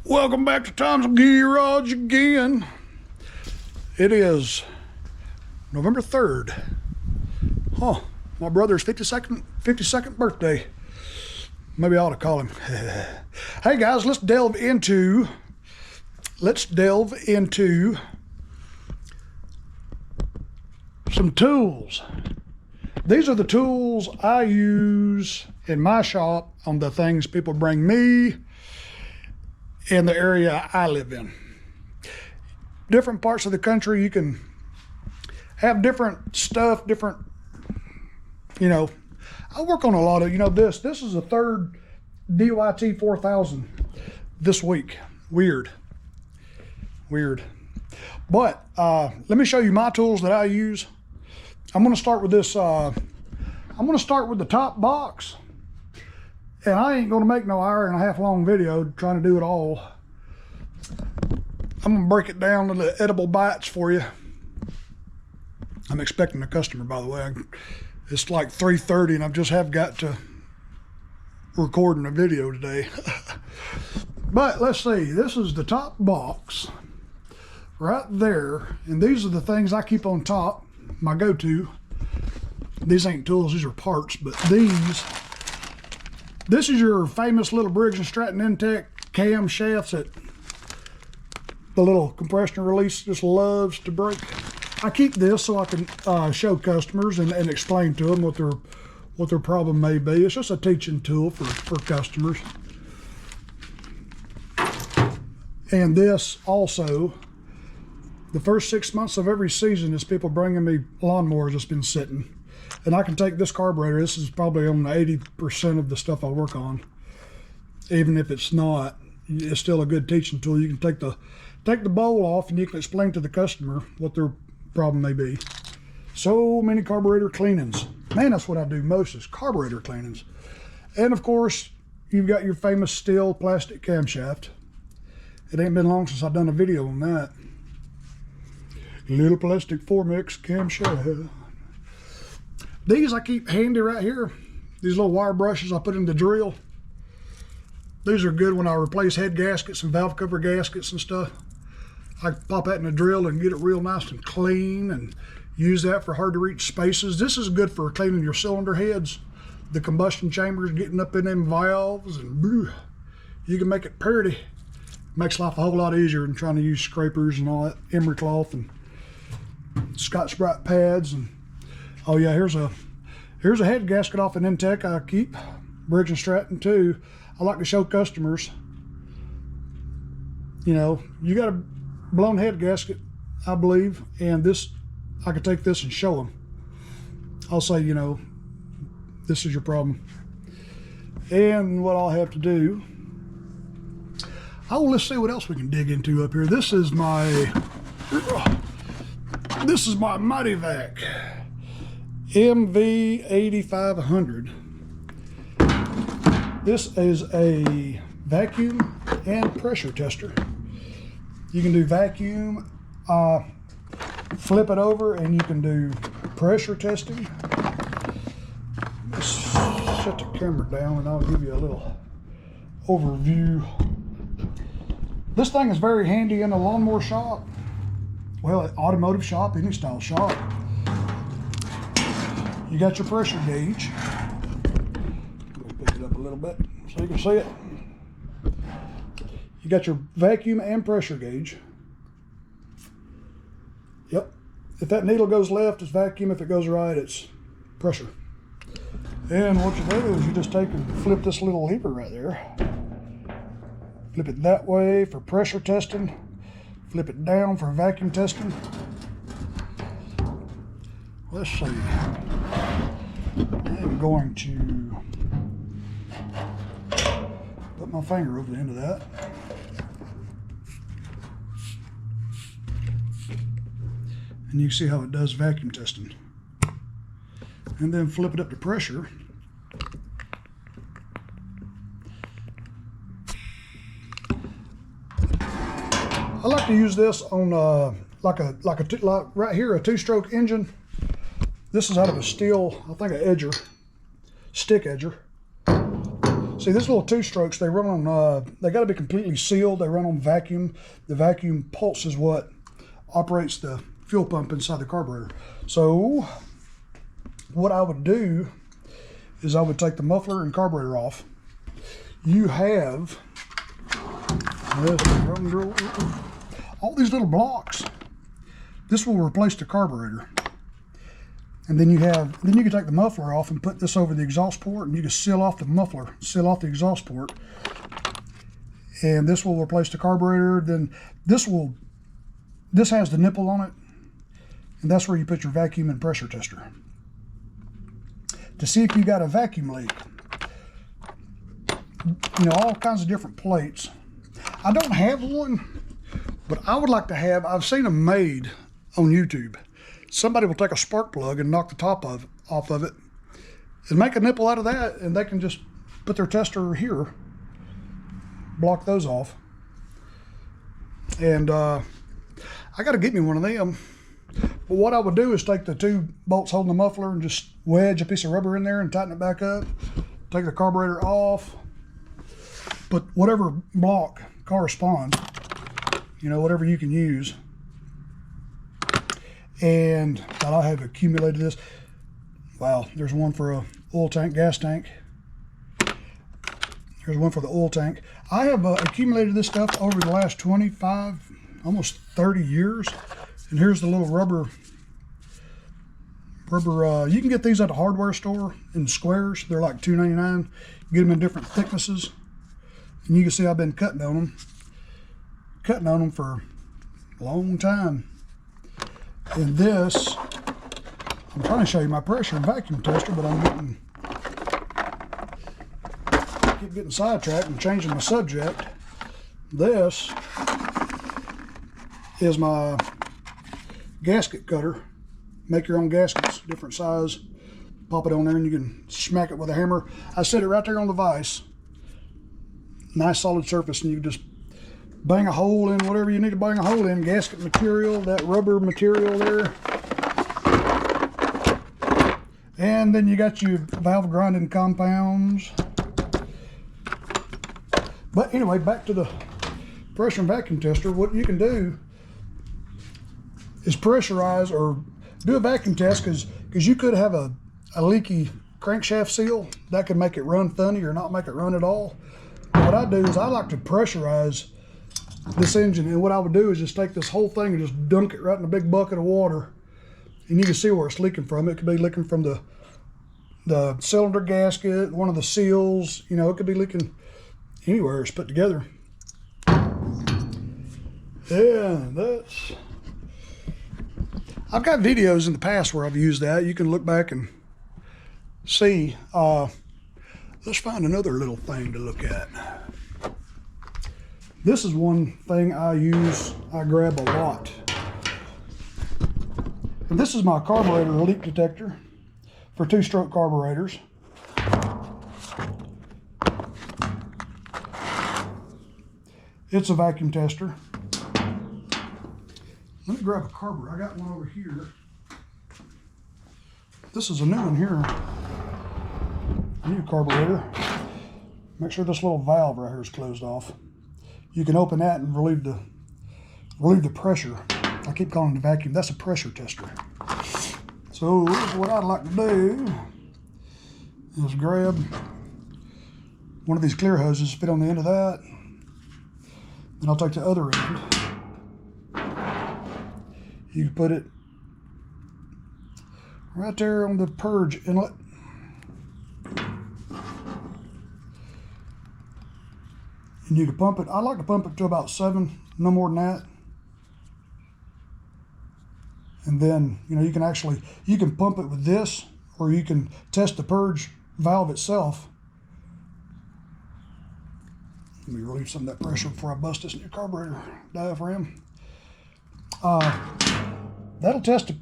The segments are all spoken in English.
Welcome back to Tom's Garage again. It is November 3rd. My brother's 52nd birthday. Maybe I ought to call him. Hey guys, let's delve into some tools. These are the tools I use in my shop on the things people bring me in the area I live in. Different parts of the country, you can have different stuff, I work on a lot of, this is the third DYT 4000 this week. Weird. But let me show you my tools that I use. I'm gonna start with this, I'm gonna start with the top box. And I ain't gonna make no hour-and-a-half long video trying to do it all. I'm gonna break it down into edible bites for you. I'm expecting a customer, by the way. It's like 3:30 and I just have got to recording a video today. But let's see, this is the top box right there. And these are the things I keep on top, my go-to. These ain't tools, these are parts, but this is your famous little Briggs & Stratton Intech cam shafts that the little compression release just loves to break. I keep this so I can show customers and explain to them what their problem may be. It's just a teaching tool for customers. And this also, the first 6 months of every season is people bringing me lawnmowers that's been sitting. And I can take this carburetor, this is probably on 80% of the stuff I work on. Even if it's not, it's still a good teaching tool. You can take the bowl off and you can explain to the customer what their problem may be. So many carburetor cleanings. Man, that's what I do most, is carburetor cleanings. And of course, you've got your famous steel plastic camshaft. It ain't been long since I've done a video on that. Little plastic 4-mix camshaft. These I keep handy right here. These little wire brushes I put in the drill. These are good when I replace head gaskets and valve cover gaskets and stuff. I pop that in the drill and get it real nice and clean and use that for hard to reach spaces. This is good for cleaning your cylinder heads, the combustion chambers, getting up in them valves, and you can make it pretty. Makes life a whole lot easier than trying to use scrapers and all that emery cloth and Scotch-Brite pads. And oh yeah, here's a head gasket off an Intech I keep, Briggs & Stratton too. I like to show customers, you got a blown head gasket, I believe, and this, I could take this and show them. I'll say, this is your problem. And what I'll have to do, let's see what else we can dig into up here. This is my Mighty Vac MV8500. This is a vacuum and pressure tester. You can do vacuum, flip it over, and you can do pressure testing. Let's shut the camera down and I'll give you a little overview. This thing is very handy in a lawnmower shop. Well, automotive shop, any style shop. You got your pressure gauge. Let me pick it up a little bit so you can see it. You got your vacuum and pressure gauge. Yep. If that needle goes left, it's vacuum. If it goes right, it's pressure. And what you do is you just take and flip this little lever right there. Flip it that way for pressure testing. Flip it down for vacuum testing. Let's see. I'm going to put my finger over the end of that. And you can see how it does vacuum testing. And then flip it up to pressure. I like to use this on like right here, a 2-stroke engine. This is out of a steel, I think, an edger, stick edger. So See, this little 2-strokes, they run on, they got to be completely sealed. They run on vacuum. The vacuum pulse is what operates the fuel pump inside the carburetor. So what I would do is I would take the muffler and carburetor off. You have all these little blocks. This will replace the carburetor. And then you can take the muffler off and put this over the exhaust port, and you can seal off the muffler, seal off the exhaust port. And this will replace the carburetor. Then this has the nipple on it, and that's where you put your vacuum and pressure tester to see if you got a vacuum leak. You know, all kinds of different plates. I don't have one, but I would like to have. I've seen them made on YouTube. Somebody will take a spark plug and knock the top off of it and make a nipple out of that, and they can just put their tester here, block those off. And I got to get me one of them. But what I would do is take the 2 bolts holding the muffler and just wedge a piece of rubber in there and tighten it back up. Take the carburetor off. Put whatever block corresponds, you know, whatever you can use. And I have accumulated this. Wow, there's one for a oil tank, gas tank. There's one for the oil tank. I have accumulated this stuff over the last 25, almost 30 years. And here's the little rubber, you can get these at the hardware store in squares. They're like $2.99. You get them in different thicknesses. And you can see I've been cutting on them for a long time. And this, I'm trying to show you my pressure and vacuum tester, but I'm keep getting sidetracked and changing my subject. This is my gasket cutter. Make your own gaskets, different size. Pop it on there and you can smack it with a hammer. I set it right there on the vise. Nice solid surface, and you just bang a hole in whatever you need to bang a hole in. Gasket material, that rubber material there. And then you got your valve grinding compounds. But anyway, back to the pressure and vacuum tester. What you can do is pressurize or do a vacuum test, because you could have a leaky crankshaft seal. That could make it run funny or not make it run at all. What I do is I like to pressurize this engine, and what I would do is just take this whole thing and just dunk it right in a big bucket of water, and you can see where it's leaking from. It could be leaking from the cylinder gasket, one of the seals, you know, it could be leaking anywhere it's put together. Yeah, I've got videos in the past where I've used that. You can look back and see. Let's find another little thing to look at. This is one thing I grab a lot. And this is my carburetor leak detector for 2-stroke carburetors. It's a vacuum tester. Let me grab a carburetor. I got one over here. This is a new one here. New carburetor. Make sure this little valve right here is closed off. You can open that and relieve the pressure. I keep calling it a vacuum. That's a pressure tester. So what I'd like to do is grab one of these clear hoses, fit on the end of that, then I'll take the other end. You can put it right there on the purge inlet. And you can pump it. I like to pump it to about 7, no more than that. And then, you know, you can pump it with this, or you can test the purge valve itself. Let me relieve some of that pressure before I bust this new carburetor diaphragm. That'll test the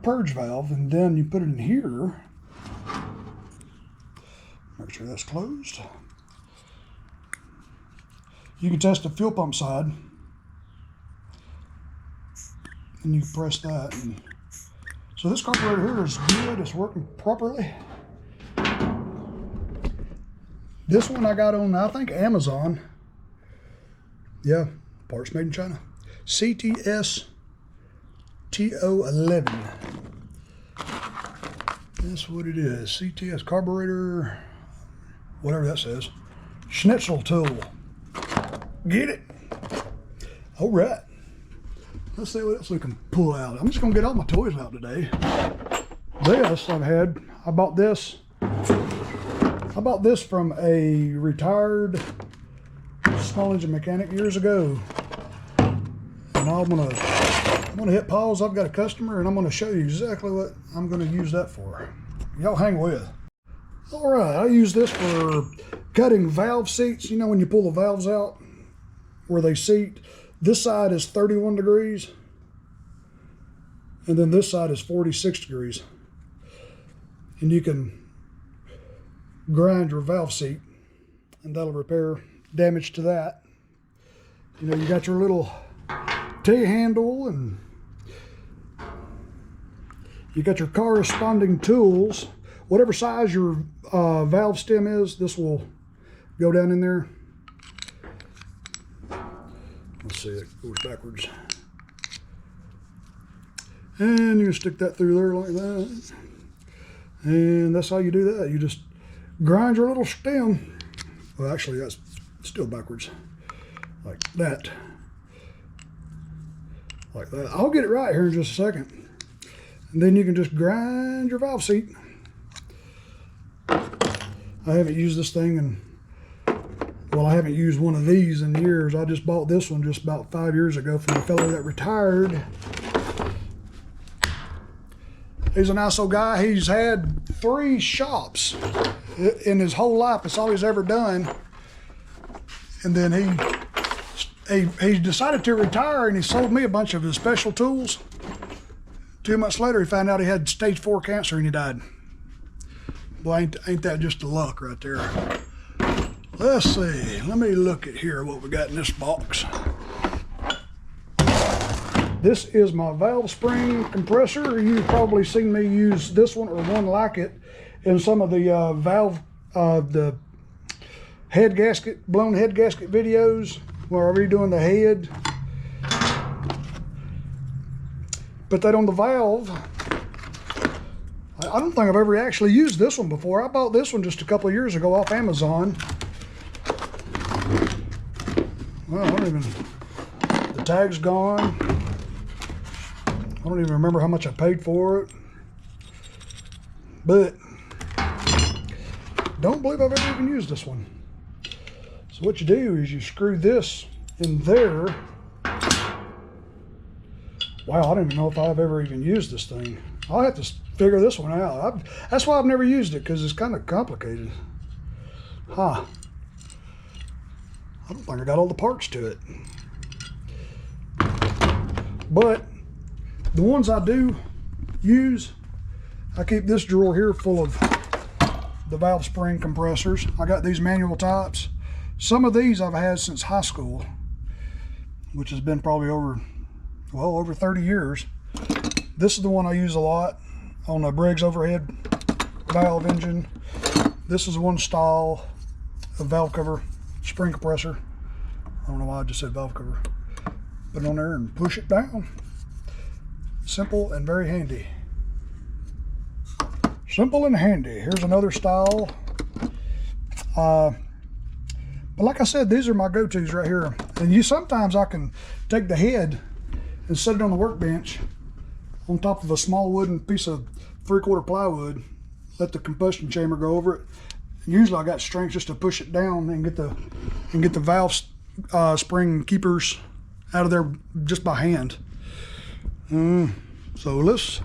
purge valve, and then you put it in here. Make sure that's closed. You can test the fuel pump side, and you press that. And so this carburetor here is good, it's working properly. This one I got on, I think, Amazon. Yeah, parts made in China. CTS TO11. That's what it is. CTS Carburetor, whatever that says. Schnitzel tool. Get it? All right. Let's see what else we can pull out. I'm just gonna get all my toys out today. This I bought this. I bought this from a retired small engine mechanic years ago. And I'm gonna hit pause. I've got a customer and I'm gonna show you exactly what I'm gonna use that for. Y'all hang with. All right, I use this for cutting valve seats. You know when you pull the valves out where they seat, this side is 31 degrees and then this side is 46 degrees. And you can grind your valve seat and that'll repair damage to that. You know, you got your little T-handle and you got your corresponding tools. Whatever size your valve stem is, this will go down in there. Let's see, it goes backwards. And you can stick that through there like that. And that's how you do that. You just grind your little stem. Well, actually, that's still backwards. Like that. Like that. I'll get it right here in just a second. And then you can just grind your valve seat. I haven't used this thing in, well, I haven't used one of these in years. I just bought this one just about 5 years ago from a fellow that retired. He's a nice old guy. He's had 3 shops in his whole life. That's all he's ever done. And then he decided to retire and he sold me a bunch of his special tools. 2 months later, he found out he had stage 4 cancer and he died. Well, ain't that just the luck right there? Let's see. Let me look at here what we got in this box. This is my valve spring compressor. You've probably seen me use this one or one like it in some of the the head gasket, blown head gasket videos where I'm redoing the head. Put that on the valve. I don't think I've ever actually used this one before. I bought this one just a couple of years ago off Amazon. Well, I don't even, the tag's gone. I don't even remember how much I paid for it. But don't believe I've ever even used this one. So what you do is you screw this in there. Wow, I don't even know if I've ever even used this thing. I'll have to figure this one out. That's why I've never used it, because it's kind of complicated. Huh. I don't think I got all the parts to it. But the ones I do use, I keep this drawer here full of the valve spring compressors. I got these manual types. Some of these I've had since high school, which has been probably over 30 years. This is the one I use a lot on a Briggs overhead valve engine. This is one style of valve cover, spring compressor. I don't know why I just said valve cover. Put it on there and push it down. Simple and very handy. Simple and handy. Here's another style. But like I said, these are my go-tos right here. And sometimes I can take the head and set it on the workbench on top of a small wooden piece of 3/4 plywood. Let the combustion chamber go over it. Usually I got strength just to push it down and get the valve spring keepers out of there just by hand. So let's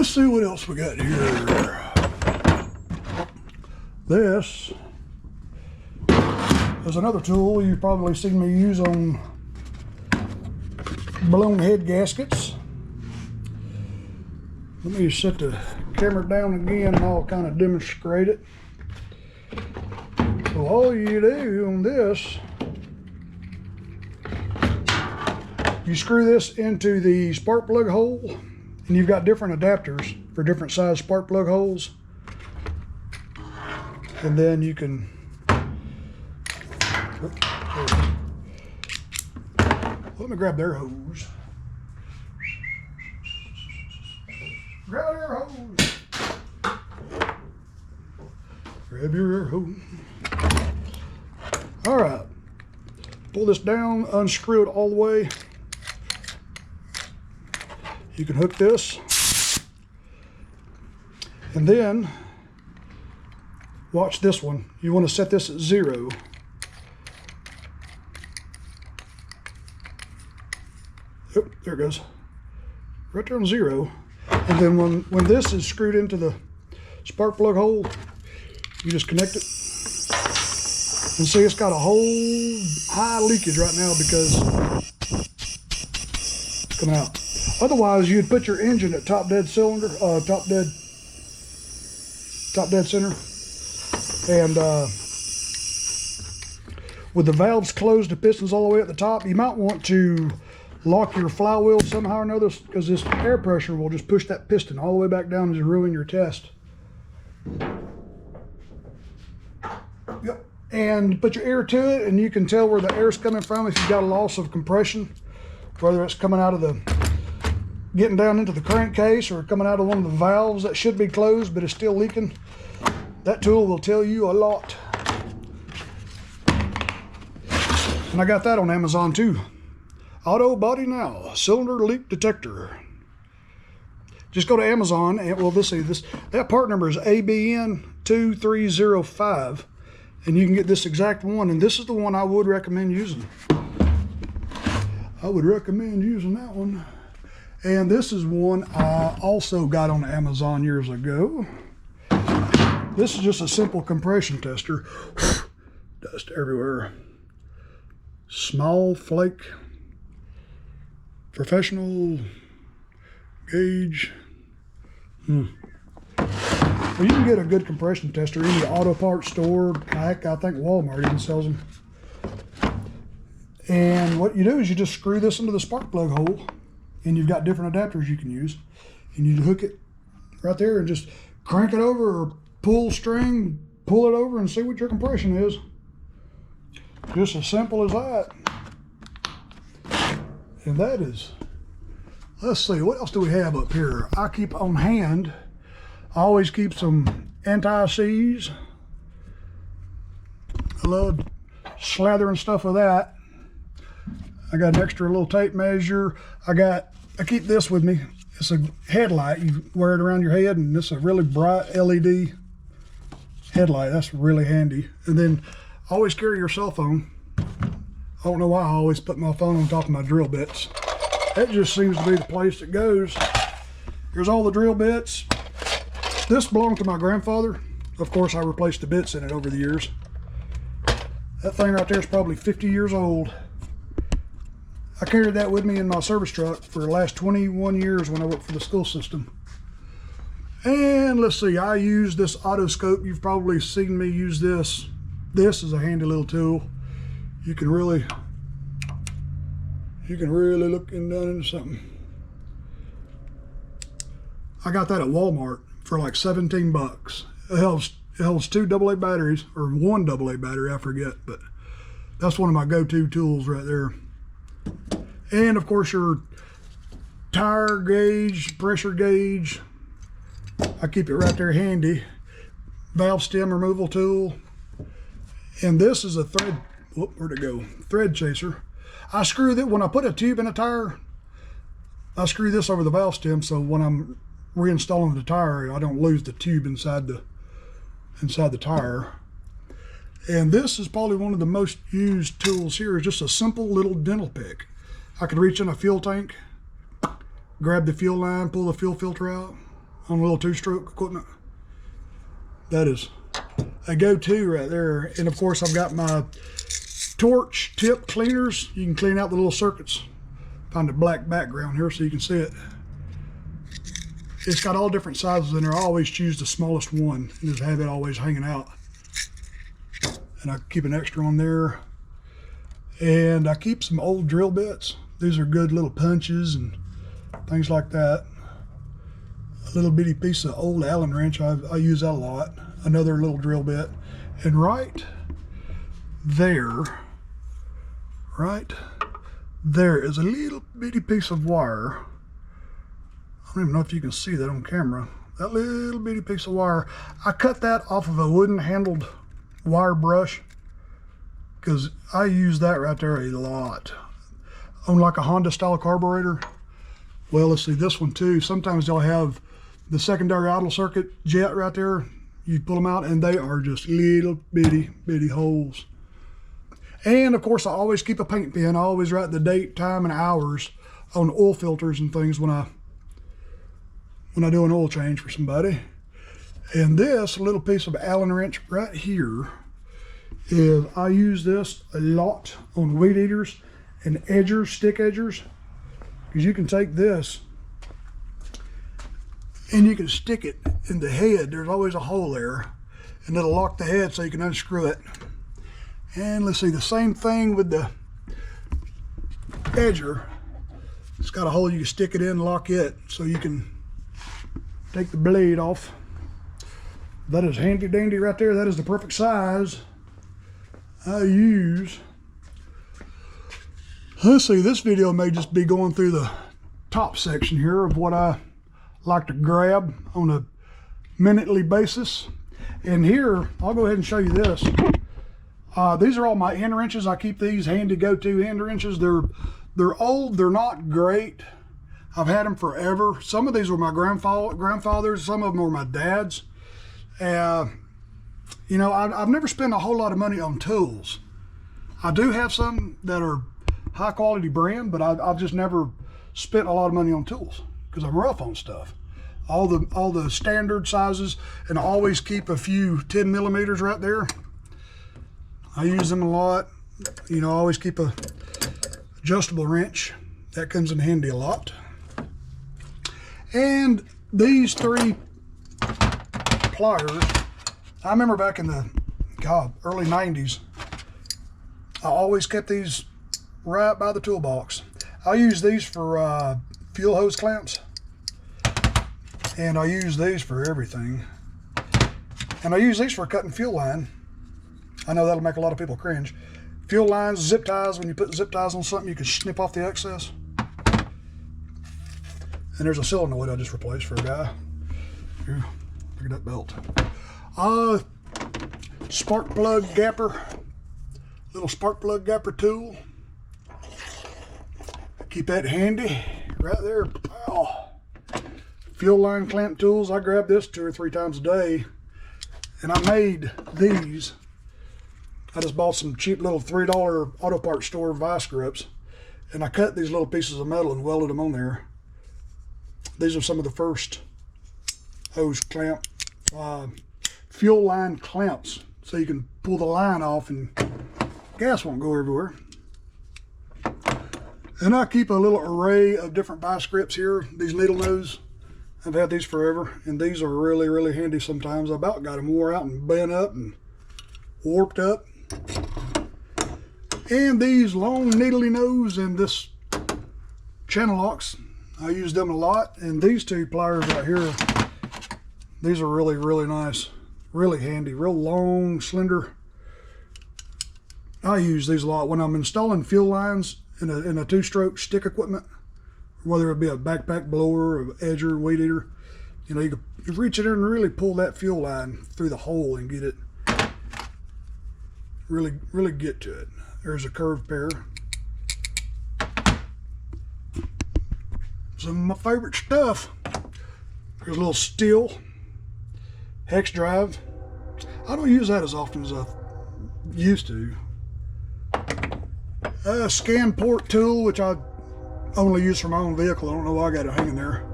see what else we got here. This is another tool you've probably seen me use on blown head gaskets. Let me set the camera down again and I'll kind of demonstrate it. So all you do on this, you screw this into the spark plug hole, and you've got different adapters for different size spark plug holes. And then you can, let me grab their hose. Grab your hose. Grab your hose. All right, pull this down, unscrew it all the way. You can hook this. And then, watch this one. You want to set this at 0. Yep, there it goes. Right there on 0. And then when this is screwed into the spark plug hole, you just connect it. And see, it's got a whole high leakage right now because it's coming out. Otherwise, you'd put your engine at top dead cylinder, top dead center. And with the valves closed, the pistons all the way at the top, you might want to lock your flywheel somehow or another, because this air pressure will just push that piston all the way back down and just ruin your test. Yep. And put your ear to it, and you can tell where the air's coming from if you've got a loss of compression, whether it's coming out of the, getting down into the crankcase, or coming out of one of the valves that should be closed but is still leaking. That tool will tell you a lot. And I got that on Amazon too. Auto Body Now, cylinder leak detector. Just go to Amazon and, well, that part number is ABN2305, and you can get this exact one, and this is the one I would recommend using. I would recommend using that one. And this is one I also got on Amazon years ago. This is just a simple compression tester. Dust everywhere. Small flake. Professional gauge. Well, you can get a good compression tester in the auto parts store. Heck, I think Walmart even sells them. And what you do is you just screw this into the spark plug hole, and you've got different adapters you can use. And you hook it right there and just crank it over, or pull string, pull it over, and see what your compression is. Just as simple as that. And that is, let's see, what else do we have up here? I keep on hand, I always keep some anti-seize. I love slathering stuff with that. I got an extra little tape measure. I keep this with me. It's a headlight. You wear it around your head, and it's a really bright LED headlight. That's really handy. And then always carry your cell phone. I don't know why I always put my phone on top of my drill bits. That just seems to be the place it goes. Here's all the drill bits. This belonged to my grandfather. Of course, I replaced the bits in it over the years. That thing right there is probably 50 years old. I carried that with me in my service truck for the last 21 years when I worked for the school system. And let's see, I use this otoscope. You've probably seen me use this. This is a handy little tool. You can really look down into something. I got that at Walmart for like 17 bucks. It holds 2 AA batteries, or 1 AA battery, I forget, but that's one of my go-to tools right there. And of course your tire gauge, pressure gauge, I keep it right there handy. Valve stem removal tool. And this is a thread, where'd it go? Thread chaser. I screw that when I put a tube in a tire, I screw this over the valve stem, so when I'm reinstalling the tire, I don't lose the tube inside the tire. And this is probably one of the most used tools here. Is just a simple little dental pick. I can reach in a fuel tank, grab the fuel line, pull the fuel filter out on a little 2-stroke equipment. That is a go-to right there. And of course, I've got my torch tip cleaners. You can clean out the little circuits. Find a black background here so you can see it. It's got all different sizes in there. I always choose the smallest one and just have it always hanging out. And I keep an extra on there. And I keep some old drill bits. These are good little punches and things like that. A little bitty piece of old Allen wrench, I use that a lot. Another little drill bit. And right there is a little bitty piece of wire. I don't even know if you can see that on camera. That little bitty piece of wire, I cut that off of a wooden handled wire brush because I use that right there a lot on like a Honda style carburetor. Well, let's see this one too. Sometimes they'll have the secondary idle circuit jet right there. You pull them out and they are just little bitty holes. And of course I always keep a paint pen. I always write the date, time, and hours on oil filters and things when I do an oil change for somebody. And this little piece of Allen wrench right here is, I use this a lot on weed eaters and edgers, stick edgers, because you can take this and you can stick it in the head. There's always a hole there, and it'll lock the head so you can unscrew it. And let's see, the same thing with the edger. It's got a hole you can stick it in and lock it so you can take the blade off. That is handy dandy right there. That is the perfect size I use. Let's see, this video may just be going through the top section here of what I like to grab on a minutely basis. And here, I'll go ahead and show you this. These are all my end wrenches. I keep these handy go-to end wrenches. They're old, they're not great. I've had them forever. Some of these were my grandfather's, some of them were my dad's. You know, I've never spent a whole lot of money on tools. I do have some that are high quality brand, but I've just never spent a lot of money on tools because I'm rough on stuff. All the standard sizes, and I always keep a few 10 millimeters right there. I use them a lot. You know, I always keep a adjustable wrench. That comes in handy a lot. And these three pliers, I remember back in the early 90s, I always kept these right by the toolbox. I use these for fuel hose clamps, and I use these for everything. And I use these for cutting fuel line. I know that'll make a lot of people cringe. Fuel lines, zip ties. When you put zip ties on something, you can snip off the excess. And there's a solenoid I just replaced for a guy. Here, look at that belt. Spark plug gapper. Little spark plug gapper tool. Keep that handy right there. Wow. Fuel line clamp tools. I grab this 2 or 3 times a day. And I made these. I just bought some cheap little $3 auto parts store vice grips. And I cut these little pieces of metal and welded them on there. These are some of the first hose clamp, fuel line clamps. So you can pull the line off and gas won't go everywhere. And I keep a little array of different vice grips here. These needle nose, I've had these forever. And these are really, really handy sometimes. I about got them wore out and bent up and warped up. And these long needly nose and this channel locks, I use them a lot. And these two pliers right here, these are really, really nice, really handy, real long, slender. I use these a lot when I'm installing fuel lines in a 2-stroke stick equipment, whether it be a backpack blower or edger, weed eater. You know, you can reach in there and really pull that fuel line through the hole and get it, really, really get to it. There's a curved pair. Some of my favorite stuff. There's a little steel hex drive. I don't use that as often as I used to. A scan port tool, which I only use for my own vehicle. I don't know why I got it hanging there.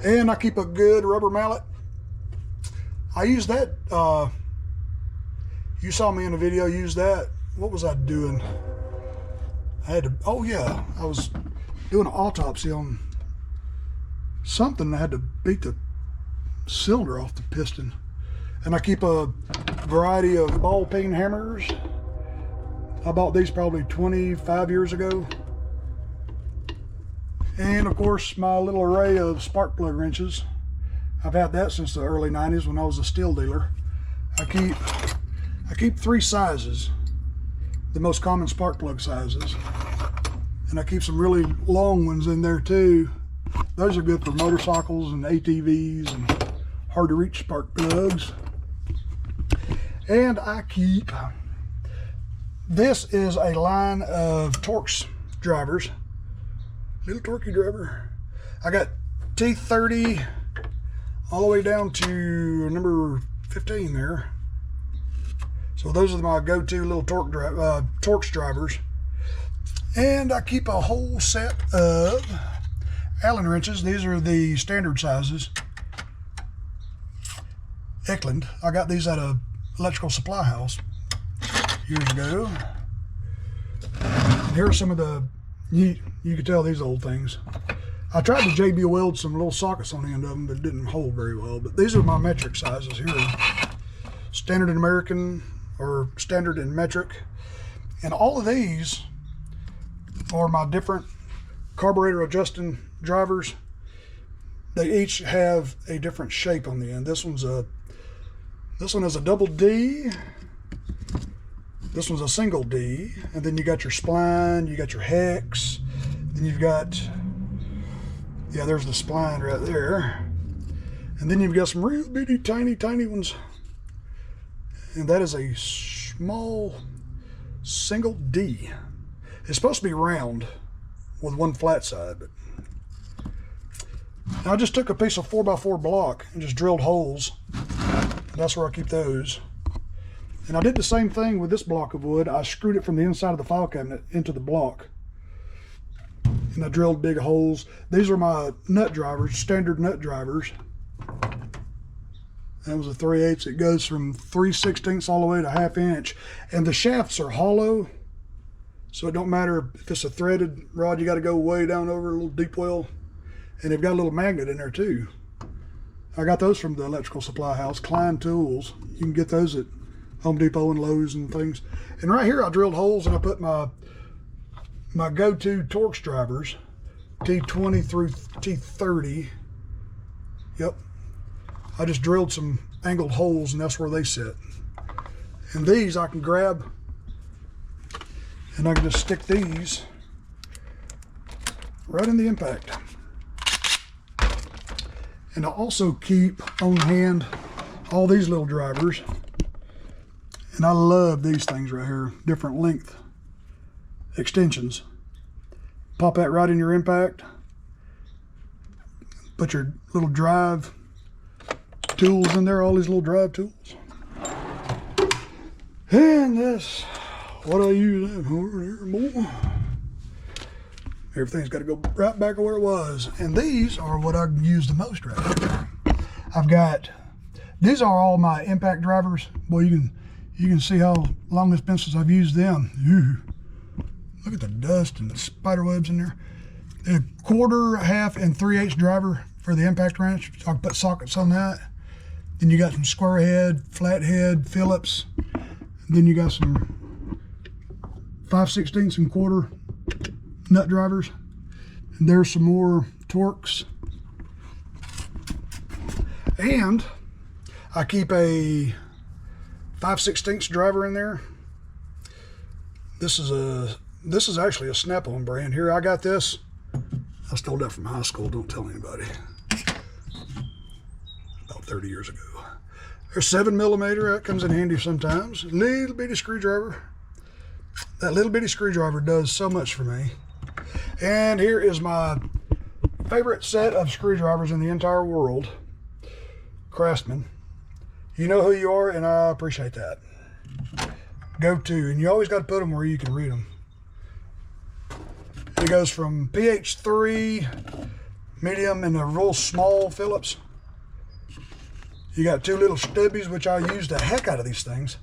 And I keep a good rubber mallet. I use that, you saw me in the video use that. What was I doing? I had to, oh yeah, I was doing an autopsy on something. I had to beat the cylinder off the piston. And I keep a variety of ball peen hammers. I bought these probably 25 years ago. And of course, my little array of spark plug wrenches. I've had that since the early 90s when I was a steel dealer. I keep 3 sizes, the most common spark plug sizes. And I keep some really long ones in there too. Those are good for motorcycles and ATVs and hard to reach spark plugs. And I keep, this is a line of Torx drivers, little Torquey driver. I got T30 all the way down to number 15 there. So those are my go-to little Torx drivers. And I keep a whole set of Allen wrenches. These are the standard sizes. Eckland. I got these at a electrical supply house years ago. And here are some of the, you can tell these old things. I tried to JB weld some little sockets on the end of them, but it didn't hold very well. But these are my metric sizes here. Standard and American, or standard and metric. And all of these are my different carburetor adjusting drivers. They each have a different shape on the end. This one is a double D. This one's a single D. And then you got your spline, you got your hex, then you've got, yeah, there's the spline right there. And then you've got some real bitty tiny ones. And that is a small single D. It's supposed to be round with one flat side, but I just took a piece of 4x4 block and just drilled holes. That's where I keep those. And I did the same thing with this block of wood. I screwed it from the inside of the file cabinet into the block. And I drilled big holes. These are my nut drivers, standard nut drivers. That was a 3/8. It goes from 3/16 all the way to 1/2 inch. And the shafts are hollow. So it don't matter if it's a threaded rod, you got to go way down over a little deep well. And they've got a little magnet in there too. I got those from the electrical supply house, Klein Tools. You can get those at Home Depot and Lowe's and things. And right here I drilled holes and I put my go-to Torx drivers, T20 through T30. Yep. I just drilled some angled holes and that's where they sit. And these I can grab and I can just stick these right in the impact. And I also keep on hand all these little drivers. And I love these things right here, different length extensions. Pop that right in your impact. Put your little drive tools in there, all these little drive tools. And that's what I use over here more. Everything's got to go right back to where it was. And these are what I use the most right here. I've got, these are all my impact drivers. Boy, you can see how long it's been since I've used them. Ew. Look at the dust and the spider webs in there. A 1/4, 1/2, and 3/8 driver for the impact wrench. So I can put sockets on that. Then you got some square head, flat head, Phillips. Then you got some 5/16 and 1/4 nut drivers. And there's some more Torx. And I keep a 5/16 driver in there. This is actually a Snap-on brand here. I got this. I stole that from high school. Don't tell anybody. About 30 years ago. There's 7mm. That comes in handy sometimes. Little bitty screwdriver. That little bitty screwdriver does so much for me. And here is my favorite set of screwdrivers in the entire world. Craftsman. You know who you are, and I appreciate that. Go to, and you always got to put them where you can read them. It goes from PH3, medium, and a real small Phillips. You got 2 little stubbies, which I use the heck out of these things.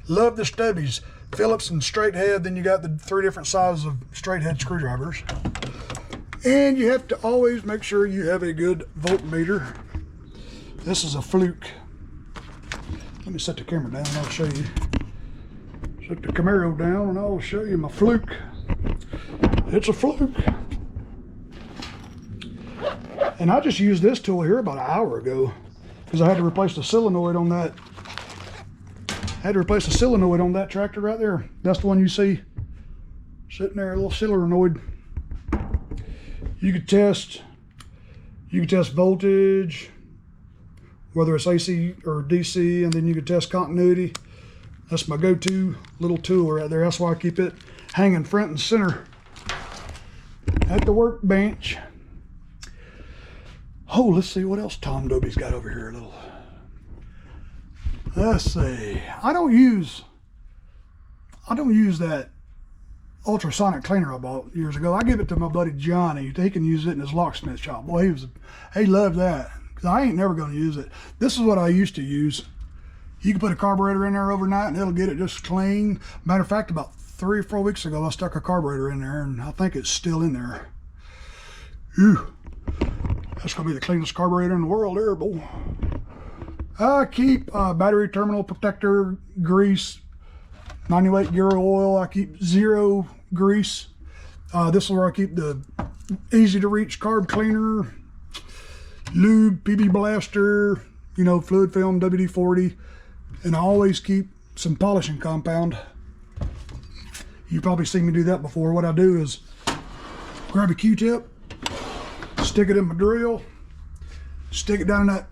Love the stubbies. Phillips and straight head. Then you got the 3 different sizes of straight head screwdrivers. And you have to always make sure you have a good voltmeter. This is a Fluke. Let me set the camera down and I'll show you. Set the Camaro down and I'll show you my Fluke. It's a Fluke. And I just used this tool here about an hour ago because I had to replace the solenoid on that had to replace a solenoid on that tractor right there. That's the one you see sitting there, a little solenoid. You could test voltage, whether it's AC or DC, and then you could test continuity. That's my go-to little tool right there. That's why I keep it hanging front and center at the workbench. Oh, let's see what else Tom Doby's got over here. Let's see. I don't use that ultrasonic cleaner I bought years ago. I give it to my buddy Johnny. He can use it in his locksmith shop. Boy, he loved that, because I ain't never going to use it. This is what I used to use. You can put a carburetor in there overnight and it'll get it just clean. Matter of fact, about 3 or 4 weeks ago, I stuck a carburetor in there and I think it's still in there. Ew. That's going to be the cleanest carburetor in the world there, boy. I keep battery terminal protector grease, 98 gear oil. I keep 0 grease. This is where I keep the easy to reach carb cleaner, lube, PB blaster, you know, fluid film, WD-40. And I always keep some polishing compound. You've probably seen me do that before. What I do is grab a Q-tip, stick it in my drill, stick it down in that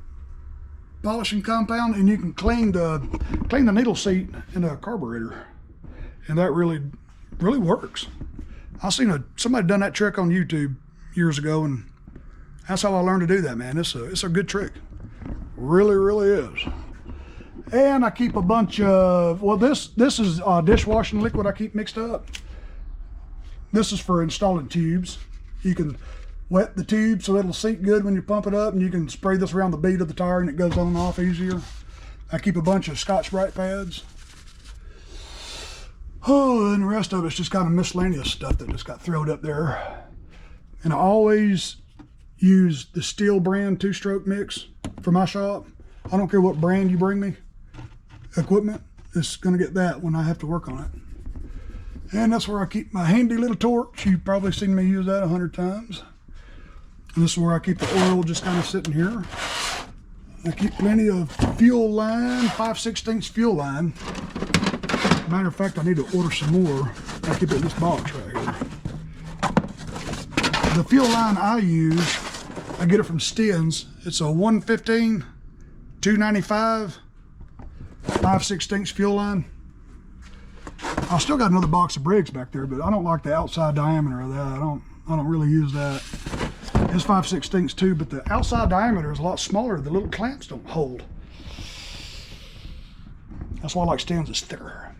polishing compound, and you can clean the needle seat in a carburetor, and that really works. I seen somebody done that trick on YouTube years ago, and that's how I learned to do that, man. It's a good trick, really is. And I keep a bunch of, well, this is dishwashing liquid I keep mixed up. This is for installing tubes. You can wet the tube so it'll seat good when you pump it up, and you can spray this around the bead of the tire and it goes on and off easier. I keep a bunch of Scotch-Brite pads. Oh, and the rest of it's just kind of miscellaneous stuff that just got thrown up there. And I always use the Steel brand 2-stroke mix for my shop. I don't care what brand you bring me. Equipment, it's gonna get that when I have to work on it. And that's where I keep my handy little torch. You've probably seen me use that 100 times. And this is where I keep the oil just kind of sitting here. I keep plenty of fuel line, 5/16 fuel line. Matter of fact, I need to order some more. I keep it in this box right here. The fuel line I use, I get it from Stens. It's a 115, 295, 5/16 fuel line. I still got another box of Briggs back there, but I don't like the outside diameter of that. I don't really use that. It's 5/16 too, but the outside diameter is a lot smaller. The little clamps don't hold. That's why I like Stens. It's thicker.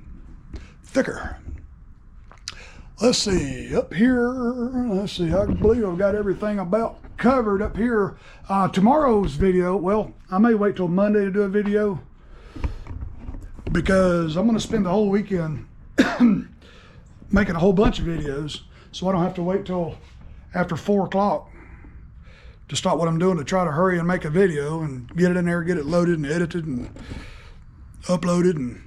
Let's see, up here, let's see, I believe I've got everything about covered up here. Tomorrow's video, well, I may wait till Monday to do a video, because I'm going to spend the whole weekend making a whole bunch of videos, so I don't have to wait till after 4 o'clock to start what I'm doing, to try to hurry and make a video and get it in there, get it loaded and edited and uploaded. And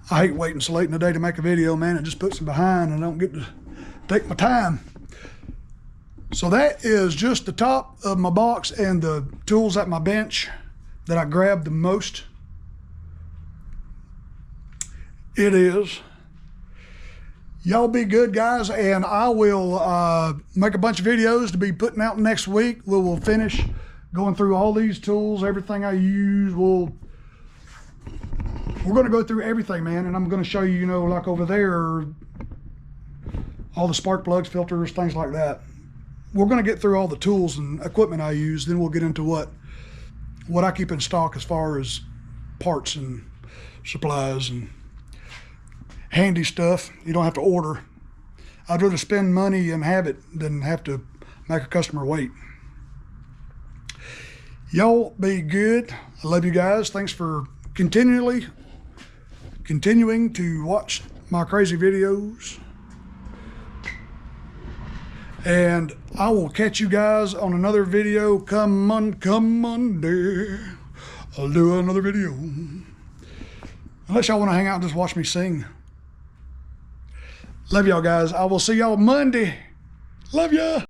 I hate waiting so late in the day to make a video, man. It just puts me behind and I don't get to take my time. So that is just the top of my box and the tools at my bench that I grabbed the most. It is. Y'all be good, guys, and I will make a bunch of videos to be putting out next week. We'll finish going through all these tools, everything I use. We're going to go through everything, man, and I'm going to show you, you know, like over there, all the spark plugs, filters, things like that. We're going to get through all the tools and equipment I use. Then we'll get into what I keep in stock as far as parts and supplies and handy stuff you don't have to order. I'd rather spend money and have it than have to make a customer wait. Y'all be good. I love you guys. Thanks for continuing to watch my crazy videos. And I will catch you guys on another video come Monday. I'll do another video. Unless y'all want to hang out and just watch me sing. Love y'all, guys. I will see y'all Monday. Love ya.